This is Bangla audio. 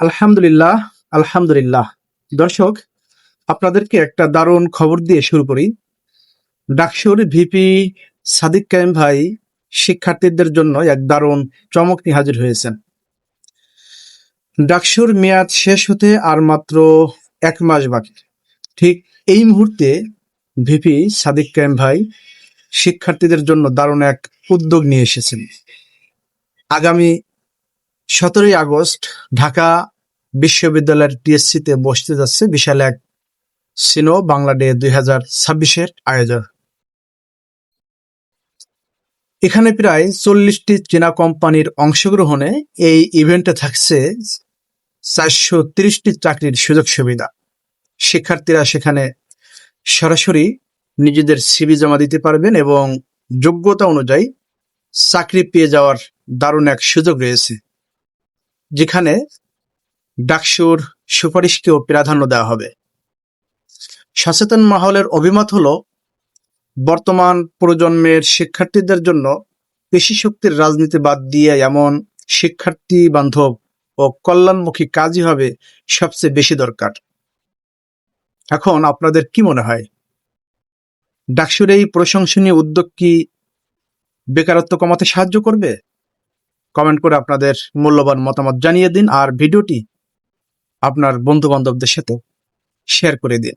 আলহামদুলিল্লাহ, আলহামদুলিল্লাহ। দর্শক, আপনাদেরকে একটা দারুণ খবর দিয়ে শুরু করি। ডাকসুর ভিপি সাদিক কায়েম ভাই শিক্ষার্থীদের জন্য এক দারুণ চমক নিয়ে হাজির হয়েছেন। ডাকসুর মেয়াদ শেষ হতে আর মাত্র 1 মাস বাকি। ঠিক এই মুহূর্তে ভিপি সাদিক কায়েম ভাই শিক্ষার্থীদের জন্য দারুণ এক উদ্যোগ নিয়ে এসেছেন। আগামী 17ই আগস্ট ঢাকা বিশ্ববিদ্যালয়ের টিএসসিতে বসতে যাচ্ছে বিশাল এক সিনো বাংলা ডে 2026-এর আয়োজন। এখানে প্রায় 40টি চীনা কোম্পানির অংশগ্রহণে এই ইভেন্টে থাকছে 430টি চাকরির সুযোগ সুবিধা। শিক্ষার্থীরা সেখানে সরাসরি নিজেদের সিভি জমা দিতে পারবেন এবং যোগ্যতা অনুযায়ী চাকরি পেয়ে যাওয়ার দারুণ এক সুযোগ রয়েছে, যেখানে ডাকসুর সুপারিশকেও প্রাধান্য দেওয়া হবে। সচেতন মহলের অভিমত হলো, বর্তমান প্রজন্মের শিক্ষার্থীদের জন্য পেশিশক্তির রাজনীতি বাদ দিয়ে এমন শিক্ষার্থী বান্ধব ও কল্যাণমুখী কাজই হবে সবচেয়ে বেশি দরকার। এখন আপনাদের কি মনে হয়, ডাকসুর এই প্রশংসনীয় উদ্যোগ কি বেকারত্ব কমাতে সাহায্য করবে? কমেন্ট করে আপনাদের মূল্যবান মতামত জানিয়ে দিন, আর ভিডিওটি আপনার বন্ধু বান্ধবদের সাথে শেয়ার করে দিন।